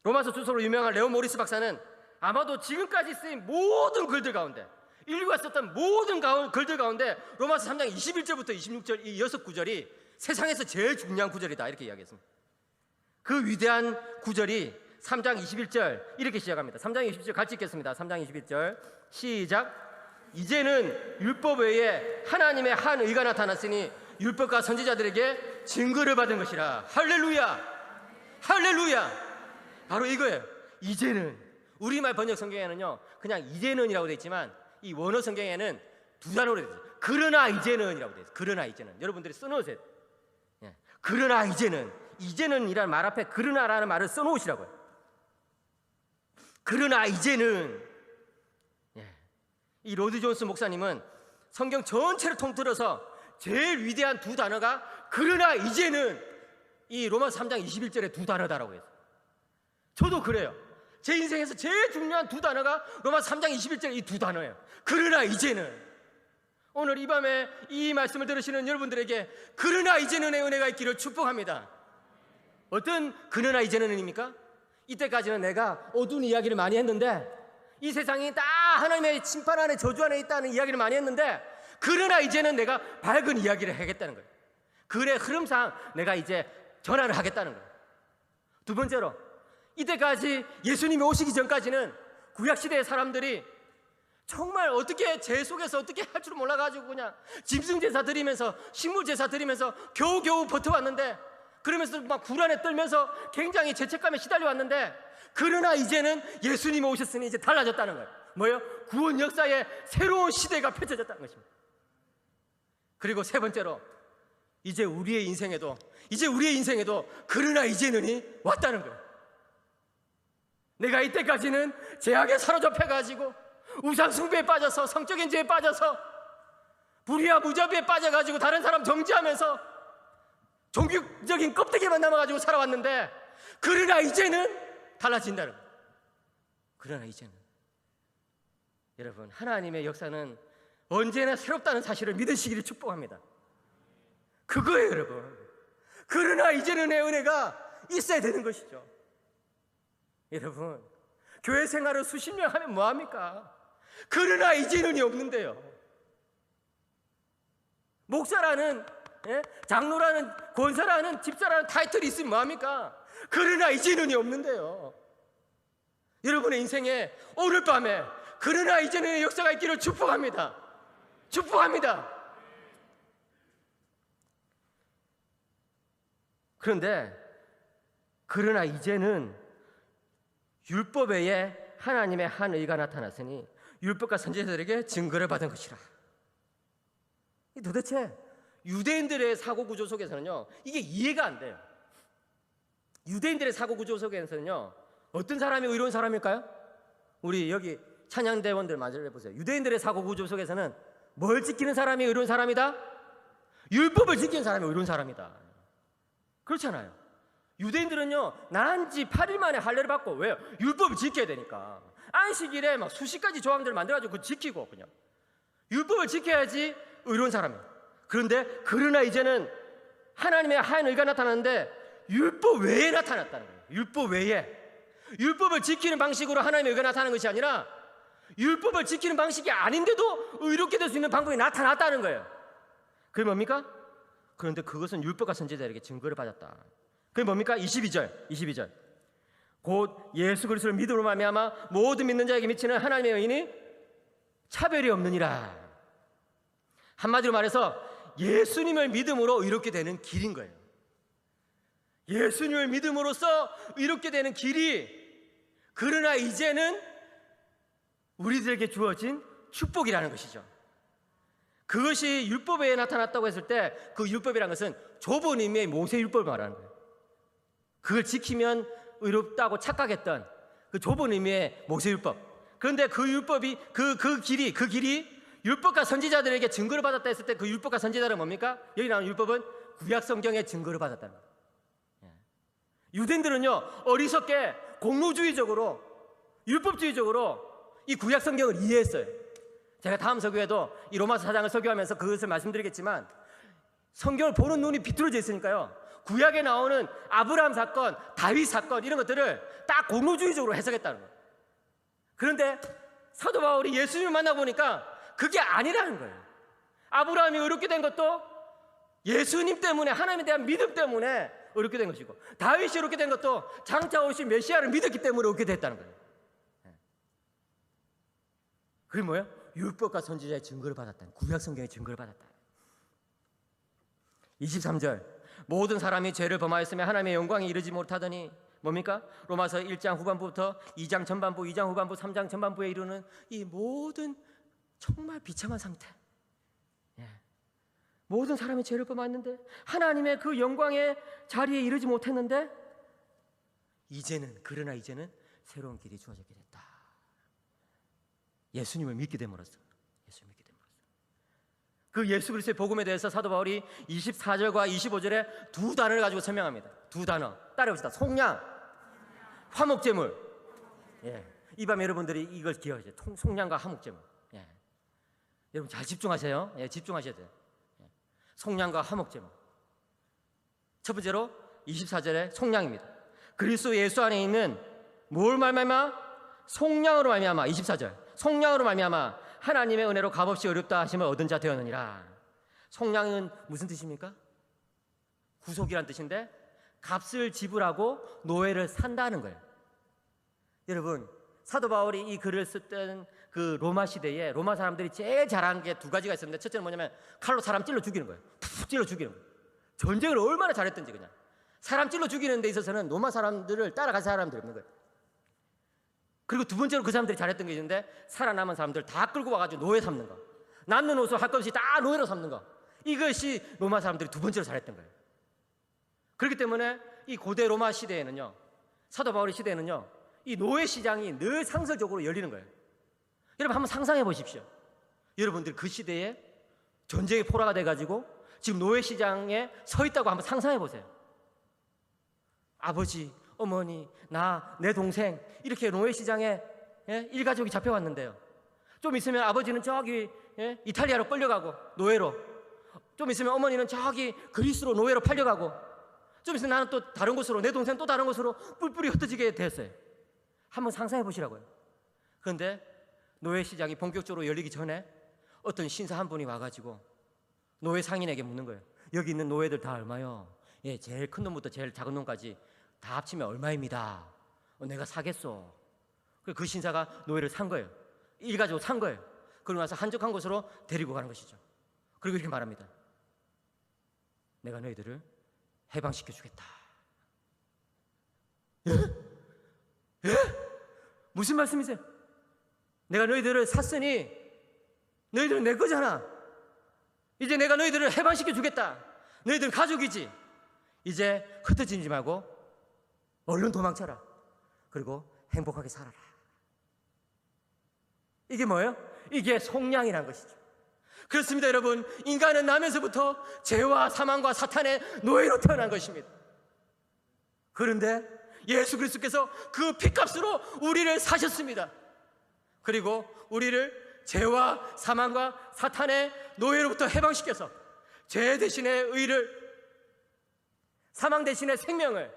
로마서 주석으로 유명한 레오 모리스 박사는 아마도 지금까지 쓰인 모든 글들 가운데, 인류가 썼던 모든 글들 가운데 로마서 3장 21절부터 26절 이 6구절이 세상에서 제일 중요한 구절이다 이렇게 이야기했습니다. 그 위대한 구절이 3장 21절 이렇게 시작합니다. 3장 21절 같이 읽겠습니다. 3장 21절 시작. 이제는 율법 외에 하나님의 한 의가 나타났으니 율법과 선지자들에게 증거를 받은 것이라. 할렐루야, 할렐루야. 바로 이거예요. 이제는. 우리말 번역 성경에는요 그냥 이제는이라고 되어 있지만 이 원어 성경에는 두 단어로 되어 있어요. 그러나 이제는이라고 되어 있어요. 그러나 이제는. 여러분들이 써놓으세요. 그러나 이제는이라는 말 앞에 그러나라는 말을 써놓으시라고요. 그러나 이제는. 이 로드 존스 목사님은 성경 전체를 통틀어서 제일 위대한 두 단어가 그러나 이제는 이 로마서 3장 21절의 두 단어다라고 했어요. 저도 그래요. 제 인생에서 제일 중요한 두 단어가 로마서 3장 21절 이 두 단어예요. 그러나 이제는. 오늘 이 밤에 이 말씀을 들으시는 여러분들에게 그러나 이제는의 은혜가 있기를 축복합니다. 어떤 그러나 이제는입니까? 이때까지는 내가 어두운 이야기를 많이 했는데 이 세상이 다 하나님의 심판 안에 저주 안에 있다는 이야기를 많이 했는데 그러나 이제는 내가 밝은 이야기를 하겠다는 거예요. 글의 흐름상 내가 이제 전환을 하겠다는 거예요. 두 번째로 이때까지 예수님이 오시기 전까지는 구약시대의 사람들이 정말 어떻게 죄 속에서 어떻게 할 줄 몰라가지고 그냥 짐승제사 드리면서 식물제사 드리면서 겨우겨우 버텨왔는데 그러면서 막 불안에 떨면서 굉장히 죄책감에 시달려왔는데 그러나 이제는 예수님이 오셨으니 이제 달라졌다는 거예요. 뭐예요? 구원 역사의 새로운 시대가 펼쳐졌다는 것입니다. 그리고 세 번째로 이제 우리의 인생에도 그러나 이제는이 왔다는 거예요. 내가 이때까지는 죄악에 사로잡혀가지고 우상 숭배에 빠져서 성적인 죄에 빠져서 불의와 무자비에 빠져가지고 다른 사람 정죄하면서 종교적인 껍데기만 남아가지고 살아왔는데 그러나 이제는 달라진다는 거예요. 그러나 이제는. 여러분, 하나님의 역사는 언제나 새롭다는 사실을 믿으시기를 축복합니다. 그거예요, 여러분. 그러나 이제는의 은혜가 있어야 되는 것이죠. 여러분, 교회 생활을 수십 년 하면 뭐합니까? 그러나 이제는이 없는데요. 목사라는, 장로라는, 권사라는, 집사라는 타이틀이 있으면 뭐합니까? 그러나 이제는이 없는데요. 여러분의 인생에 오늘 밤에 그러나 이제는의 역사가 있기를 축복합니다. 축복합니다. 그런데 그러나 이제는 율법 외에 하나님의 한 의가 나타났으니 율법과 선지자들에게 증거를 받은 것이라. 도대체 유대인들의 사고 구조 속에서는요, 이게 이해가 안 돼요. 유대인들의 사고 구조 속에서는요, 어떤 사람이 의로운 사람일까요? 우리 여기 찬양대원들 말을 해보세요. 유대인들의 사고 구조 속에서는 뭘 지키는 사람이 의로운 사람이다? 율법을 지키는 사람이 의로운 사람이다. 그렇잖아요. 유대인들은요, 난지 8일 만에 할례를 받고, 왜요? 율법을 지켜야 되니까. 안식일에 막 수십 가지 조항들을 만들어가지고 그거 지키고, 그냥 율법을 지켜야지 의로운 사람이에요. 그런데 그러나 이제는 하나님의 하얀 의가 나타났는데 율법 외에 나타났다는 거예요. 율법 외에. 율법을 지키는 방식으로 하나님의 의가 나타나는 것이 아니라 율법을 지키는 방식이 아닌데도 의롭게 될 수 있는 방법이 나타났다는 거예요. 그게 뭡니까? 그런데 그것은 율법과 선지자에게 증거를 받았다. 그게 뭡니까? 22절. 곧 예수 그리스도를 믿음으로 말미암아 모든 믿는 자에게 미치는 하나님의 의인이 차별이 없느니라. 한마디로 말해서 예수님을 믿음으로 의롭게 되는 길인 거예요. 예수님을 믿음으로써 의롭게 되는 길이, 그러나 이제는 우리들에게 주어진 축복이라는 것이죠. 그것이 율법에 나타났다고 했을 때 그 율법이라는 것은 좁은 의미의 모세율법을 말하는 거예요. 그걸 지키면 의롭다고 착각했던 그 좁은 의미의 모세율법. 그런데 그 율법이 그 길이 율법과 선지자들에게 증거를 받았다 했을 때 그 율법과 선지자는 뭡니까? 여기 나오는 율법은 구약 성경의 증거를 받았다는 거예요. 유대인들은요, 어리석게 공로주의적으로 율법주의적으로 이 구약 성경을 이해했어요. 제가 다음 서교에도 이 로마서 4장을 설교하면서 그것을 말씀드리겠지만, 성경을 보는 눈이 비뚤어져 있으니까요, 구약에 나오는 아브라함 사건, 다윗 사건 이런 것들을 딱 공로주의적으로 해석했다는 거예요. 그런데 사도 바울이 예수님을 만나보니까 그게 아니라는 거예요. 아브라함이 의롭게 된 것도 예수님 때문에, 하나님에 대한 믿음 때문에 의롭게 된 것이고, 다윗이 의롭게 된 것도 장차 오신 메시아를 믿었기 때문에 의롭게 됐다는 거예요. 그게 뭐예요? 율법과 선지자의 증거를 받았다는, 구약 성경의 증거를 받았다. 23절, 모든 사람이 죄를 범하였으며 하나님의 영광에 이르지 못하더니, 뭡니까? 로마서 1장 후반부부터 2장 전반부, 2장 후반부, 3장 전반부에 이르는 이 모든 정말 비참한 상태. 모든 사람이 죄를 범했는데 하나님의 그 영광의 자리에 이르지 못했는데, 그러나 이제는 새로운 길이 주어지게 됐다. 예수님을 믿게 됨으로써. 그 예수 그리스도의 복음에 대해서 사도 바울이 24절과 25절에 두 단어를 가지고 설명합니다. 두 단어 따라해봅시다. 속량, 화목제물. 이 밤 여러분들이 이걸 기억하세요. 속량과 화목제물. 여러분 잘 집중하세요. 집중하셔야 돼요. 속량과 화목제물. 첫 번째로 24절에 속량입니다. 그리스도 예수 안에 있는 뭘 말미암아? 속량으로 말미암아. 24절. 속량으로 말미암아 하나님의 은혜로 값없이 어렵다 하심을 얻은 자 되었느니라. 속량은 무슨 뜻입니까? 구속이란 뜻인데 값을 지불하고 노예를 산다는 거예요. 여러분, 사도 바울이 이 글을 썼던 그 로마 시대에 로마 사람들이 제일 잘하는 게 두 가지가 있었는데, 첫째는 뭐냐면 칼로 사람 찔러 죽이는 거예요. 푹 찔러 죽이는 거예요. 전쟁을 얼마나 잘했던지. 그냥 사람 찔러 죽이는 데 있어서는 로마 사람들을 따라갈 사람들이 없는 거예요. 그리고 두 번째로 그 사람들이 잘했던 게 있는데, 살아남은 사람들 다 끌고 와가지고 노예 삼는 거, 남는 옷을 할 것 없이 다 노예로 삼는 거, 이것이 로마 사람들이 두 번째로 잘했던 거예요. 그렇기 때문에 이 고대 로마 시대에는요, 사도 바울의 시대에는요, 이 노예 시장이 늘 상설적으로 열리는 거예요. 여러분 한번 상상해 보십시오. 여러분들 그 시대에 전쟁의 포로가 돼가지고 지금 노예 시장에 서 있다고 한번 상상해 보세요. 아버지, 어머니, 나, 내 동생 이렇게 노예 시장에 일가족이 잡혀왔는데요, 좀 있으면 아버지는 저기 이탈리아로 끌려가고 노예로, 좀 있으면 어머니는 저기 그리스로 노예로 팔려가고, 좀 있으면 나는 또 다른 곳으로, 내 동생 또 다른 곳으로 뿔뿔이 흩어지게 됐어요. 한번 상상해 보시라고요. 그런데 노예 시장이 본격적으로 열리기 전에 어떤 신사 한 분이 와가지고 노예 상인에게 묻는 거예요. 여기 있는 노예들 다 얼마요? 제일 큰 놈부터 제일 작은 놈까지 다 합치면 얼마입니다. 내가 사겠소. 그 신사가 노예를 산 거예요. 일가족을 산 거예요. 그러고 나서 한적한 곳으로 데리고 가는 것이죠. 그리고 이렇게 말합니다. 내가 너희들을 해방시켜 주겠다. 무슨 말씀이세요? 내가 너희들을 샀으니 너희들은 내 거잖아. 이제 내가 너희들을 해방시켜 주겠다. 너희들은 가족이지. 이제 흩어지지 말고 얼른 도망쳐라. 그리고 행복하게 살아라. 이게 뭐예요? 이게 속량이란 것이죠. 그렇습니다, 여러분. 인간은 나면서부터 죄와 사망과 사탄의 노예로 태어난 것입니다. 그런데 예수 그리스도께서 그 피값으로 우리를 사셨습니다. 그리고 우리를 죄와 사망과 사탄의 노예로부터 해방시켜서 죄 대신의 의를, 사망 대신의 생명을,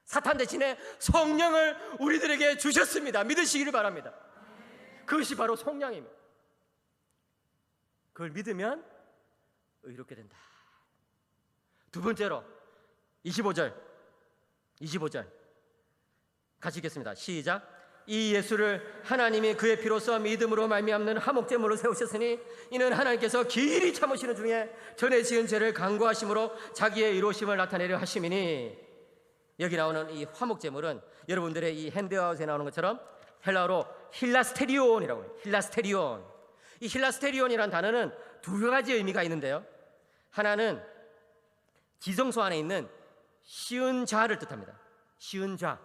사탄 대신의 성령을 우리들에게 주셨습니다. 믿으시기를 바랍니다. 그것이 바로 속량입니다. 그걸 믿으면 의롭게 된다. 두 번째로 25절 같이 읽겠습니다. 시작. 이 예수를 하나님이 그의 피로써 믿음으로 말미암는 화목제물로 세우셨으니 이는 하나님께서 길이 참으시는 중에 전에 지은 죄를 간구하심으로 자기의 의로우심을 나타내려 하심이니. 여기 나오는 이 화목제물은 여러분들의 이 핸드아웃에 나오는 것처럼 헬라어로 힐라스테리온이라고 해요. 힐라스테리온. 이 힐라스테리온이라는 단어는 두 가지 의미가 있는데요. 하나는 지성소 안에 있는 쉬운 자를 뜻합니다. 쉬운 자.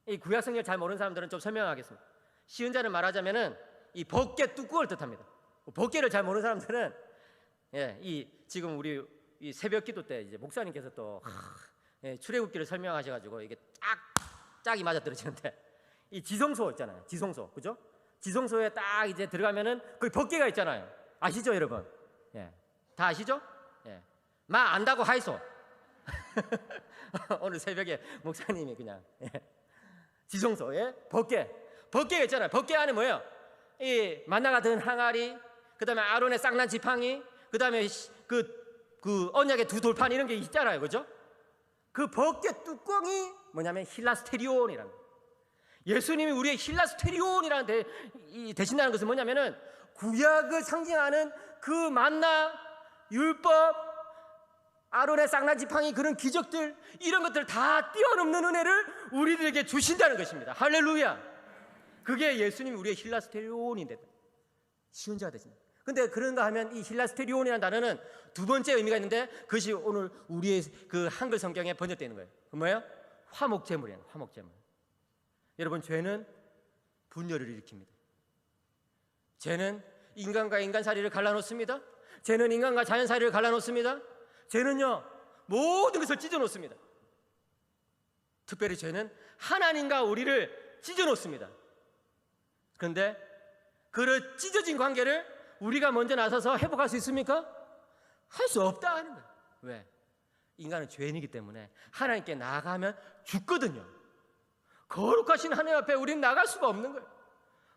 이 구약성경 잘 모르는 사람들은 좀 설명하겠습니다. 쉬운 자는 말하자면은 이 벗개 뚜껑을 뜻합니다. 벗개를 잘 모르는 사람들은 이 지금 우리 이 새벽기도 때 이제 목사님께서 또 출애굽기를 설명하셔가지고 이게 짝이 맞아 떨어지는데 이 지성소 있잖아요. 지성소, 그죠? 지성소에 딱 이제 들어가면은 거기 벗개가 있잖아요. 아시죠, 여러분? 다 아시죠? 마 안다고 하이소. 오늘 새벽에 목사님이 그냥 지성소에 벗개가 있잖아요. 벗개 안에 뭐예요? 이 만나 같은 항아리, 그다음에 아론의 쌍난 지팡이, 그다음에 그 언약의 두 돌판 이런 게 있잖아요, 그죠? 그 벗개 뚜껑이 뭐냐면 힐라스테리온이라는 거예요. 예수님이 우리의 힐라스테리온이라는 대신하는 것은 뭐냐면은 구약을 상징하는 그 만나, 율법, 아론의 쌍난 지팡이, 그런 기적들, 이런 것들 다 뛰어넘는 은혜를 우리들에게 주신다는 것입니다. 할렐루야. 그게 예수님이 우리의 힐라스테리온인데 쉬운 자가 되십니다. 근데 그런가 하면 이 힐라스테리온이라는 단어는 두 번째 의미가 있는데 그것이 오늘 우리의 그 한글 성경에 번역되어 있는 거예요. 그 뭐예요? 화목제물이에요. 화목제물. 여러분, 죄는 분열을 일으킵니다. 죄는 인간과 인간 사이를 갈라놓습니다. 죄는 인간과 자연 사이를 갈라놓습니다. 죄는요, 모든 것을 찢어놓습니다. 특별히 죄는 하나님과 우리를 찢어놓습니다. 그런데 그 찢어진 관계를 우리가 먼저 나서서 회복할 수 있습니까? 할 수 없다 하는 거예요. 왜? 인간은 죄인이기 때문에 하나님께 나아가면 죽거든요. 거룩하신 하나님 앞에 우리는 나갈 수가 없는 거예요.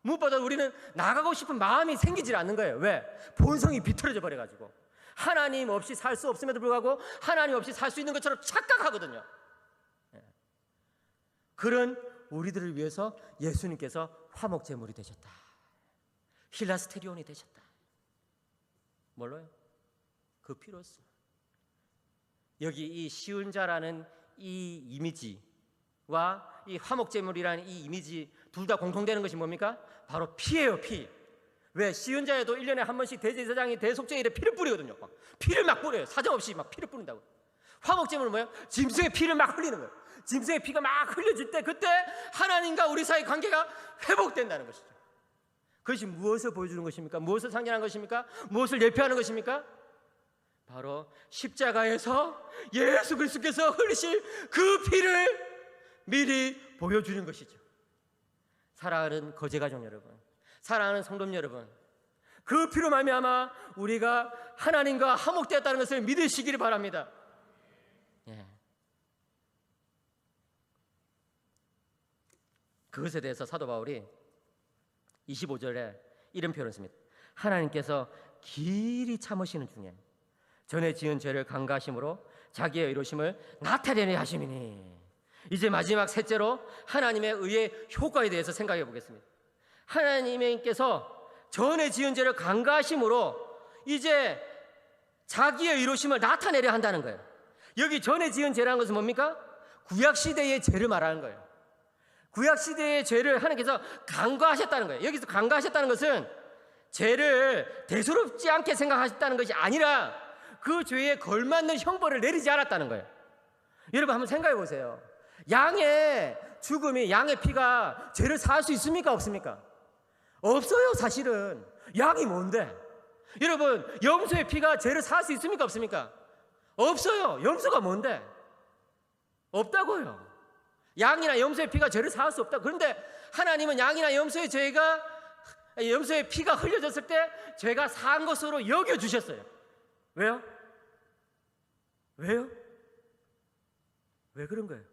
무엇보다 우리는 나가고 싶은 마음이 생기질 않는 거예요. 왜? 본성이 비틀어져 버려가지고 하나님 없이 살 수 없음에도 불구하고 하나님 없이 살 수 있는 것처럼 착각하거든요. 그런 우리들을 위해서 예수님께서 화목제물이 되셨다. 힐라스테리온이 되셨다. 뭘로요? 그 피로써. 여기 이 쉬운 자라는 이 이미지와 이 화목제물이라는 이 이미지 둘 다 공통되는 것이 뭡니까? 바로 피예요. 피. 왜? 쉬운 자에도 1년에 한 번씩 대제사장이 대속죄일에 피를 뿌리거든요. 피를 막 뿌려요. 사정없이 막 피를 뿌린다고. 화목제물은 뭐예요? 짐승의 피를 막 흘리는 거예요. 짐승의 피가 막 흘려질 때 그때 하나님과 우리 사이 관계가 회복된다는 것이죠. 그것이 무엇을 보여주는 것입니까? 무엇을 상징하는 것입니까? 무엇을 예표하는 것입니까? 바로 십자가에서 예수 그리스도께서 흘리실 그 피를 미리 보여주는 것이죠. 사랑하는 거제가족 여러분, 사랑하는 성도 여러분, 그 피로 말미암아 우리가 하나님과 화목되었다는 것을 믿으시기를 바랍니다. 그것에 대해서 사도 바울이 25절에 이런 표현을 씁니다. 하나님께서 길이 참으시는 중에 전에 지은 죄를 간과하심으로 자기의 의로우심을 나타내려 하심이니. 이제 마지막 셋째로 하나님의 의의 효과에 대해서 생각해 보겠습니다. 하나님께서 전에 지은 죄를 간과하심으로 이제 자기의 의로우심을 나타내려 한다는 거예요. 여기 전에 지은 죄라는 것은 뭡니까? 구약 시대의 죄를 말하는 거예요. 구약 시대의 죄를 하나님께서 간과하셨다는 거예요. 여기서 간과하셨다는 것은 죄를 대수롭지 않게 생각하셨다는 것이 아니라 그 죄에 걸맞는 형벌을 내리지 않았다는 거예요. 여러분 한번 생각해 보세요. 양의 죽음이, 양의 피가 죄를 사할 수 있습니까? 없습니까? 없어요. 사실은 양이 뭔데? 여러분, 염소의 피가 죄를 사할 수 있습니까? 없습니까? 없어요. 염소가 뭔데? 없다고요. 양이나 염소의 피가 죄를 사할 수 없다. 그런데 하나님은 양이나 염소의 피가 흘려졌을 때 죄가 사한 것으로 여겨주셨어요. 왜요? 왜요? 왜 그런 거예요?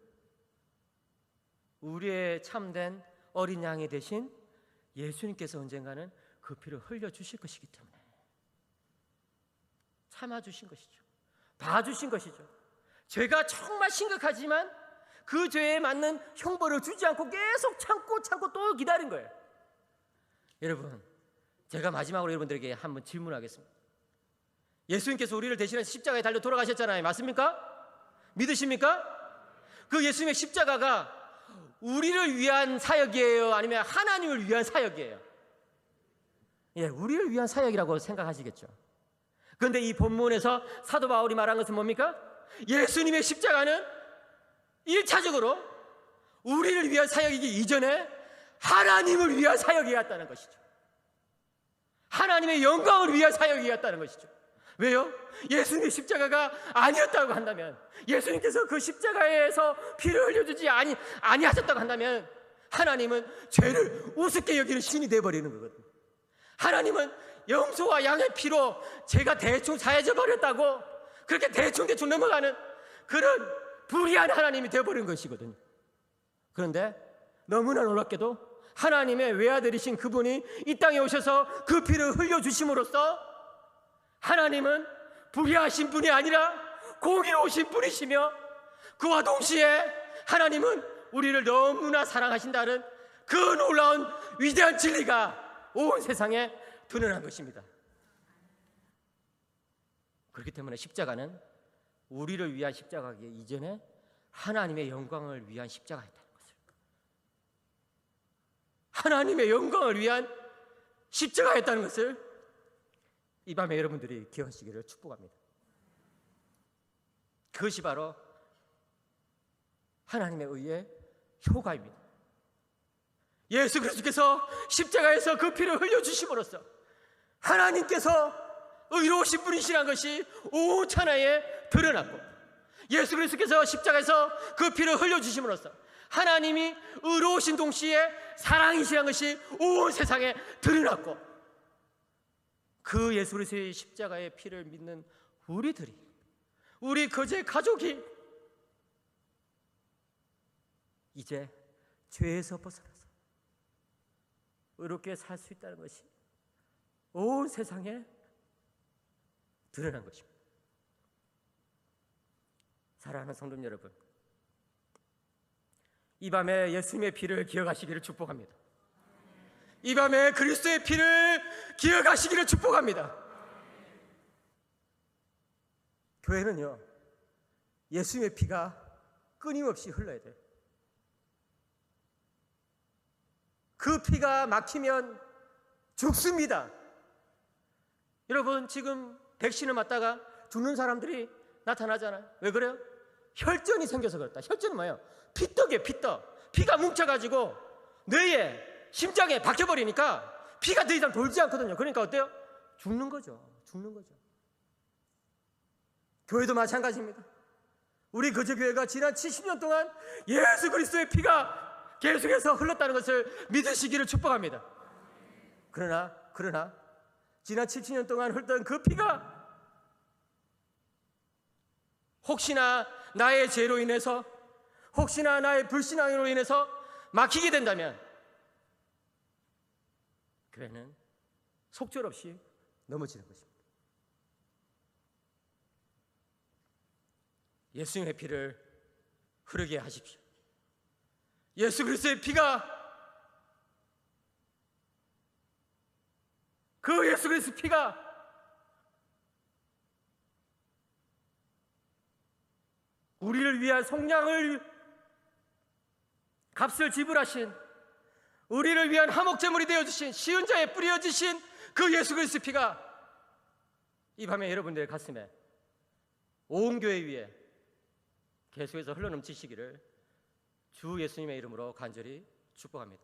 우리의 참된 어린 양이 되신 예수님께서 언젠가는 그 피를 흘려주실 것이기 때문에 참아주신 것이죠. 봐주신 것이죠. 죄가 정말 심각하지만 그 죄에 맞는 형벌을 주지 않고 계속 참고 또 기다린 거예요. 여러분, 제가 마지막으로 여러분들에게 한번 질문하겠습니다. 예수님께서 우리를 대신해서 십자가에 달려 돌아가셨잖아요. 맞습니까? 믿으십니까? 그 예수님의 십자가가 우리를 위한 사역이에요? 아니면 하나님을 위한 사역이에요? 예, 우리를 위한 사역이라고 생각하시겠죠. 그런데 이 본문에서 사도 바울이 말한 것은 뭡니까? 예수님의 십자가는 1차적으로 우리를 위한 사역이기 이전에 하나님을 위한 사역이었다는 것이죠. 하나님의 영광을 위한 사역이었다는 것이죠. 왜요? 예수님의 십자가가 아니었다고 한다면, 예수님께서 그 십자가에서 피를 흘려주지 아니하셨다고 한다면 하나님은 죄를 우습게 여기는 신이 되어버리는 거거든요. 하나님은 염소와 양의 피로 죄가 대충 사해져 버렸다고 그렇게 대충 넘어가는 그런 불의한 하나님이 되어버린 것이거든요. 그런데 너무나 놀랍게도 하나님의 외아들이신 그분이 이 땅에 오셔서 그 피를 흘려주심으로써 하나님은 불의하신 분이 아니라 공의로우신 분이시며, 그와 동시에 하나님은 우리를 너무나 사랑하신다는 그 놀라운 위대한 진리가 온 세상에 드러난 것입니다. 그렇기 때문에 십자가는 우리를 위한 십자가이기 이전에 하나님의 영광을 위한 십자가였다는 것을, 하나님의 영광을 위한 십자가였다는 것을 이 밤에 여러분들이 기억하시기를 축복합니다. 그것이 바로 하나님의 의의 효과입니다. 예수 그리스도께서 십자가에서 그 피를 흘려주심으로써 하나님께서 의로우신 분이시라는 것이 온 천하에 드러났고, 예수 그리스도께서 십자가에서 그 피를 흘려주심으로써 하나님이 의로우신 동시에 사랑이시라는 것이 온 세상에 드러났고, 그 예수 그리스도의 십자가의 피를 믿는 우리들이, 우리 거제 가족이 이제 죄에서 벗어나서 의롭게 살 수 있다는 것이 온 세상에 드러난 것입니다. 사랑하는 성도 여러분, 이 밤에 예수님의 피를 기억하시기를 축복합니다. 이 밤에 그리스도의 피를 기억하시기를 축복합니다. 교회는요, 예수님의 피가 끊임없이 흘러야 돼요. 그 피가 막히면 죽습니다. 여러분, 지금 백신을 맞다가 죽는 사람들이 나타나잖아요. 왜 그래요? 혈전이 생겨서 그렇다. 혈전은 뭐예요? 피떡이에요. 피떡. 피가 뭉쳐가지고 뇌에, 심장에 박혀버리니까 피가 더 이상 돌지 않거든요. 그러니까 어때요? 죽는 거죠. 죽는 거죠. 교회도 마찬가지입니다. 우리 거제교회가 지난 70년 동안 예수 그리스도의 피가 계속해서 흘렀다는 것을 믿으시기를 축복합니다. 그러나 지난 70년 동안 흘렀던 그 피가 혹시나 나의 죄로 인해서, 혹시나 나의 불신앙으로 인해서 막히게 된다면 교회는 속절없이 넘어지는 것입니다. 예수님의 피를 흐르게 하십시오. 예수 그리스도의 피가, 그 예수 그리스도의 피가 우리를 위한 속량을 값을 지불하신, 우리를 위한 화목제물이 되어주신, 쉬운 자에 뿌려주신 그 예수 그리스도의 피가 이 밤에 여러분들의 가슴에, 온 교회 위에 계속해서 흘러넘치시기를 주 예수님의 이름으로 간절히 축복합니다.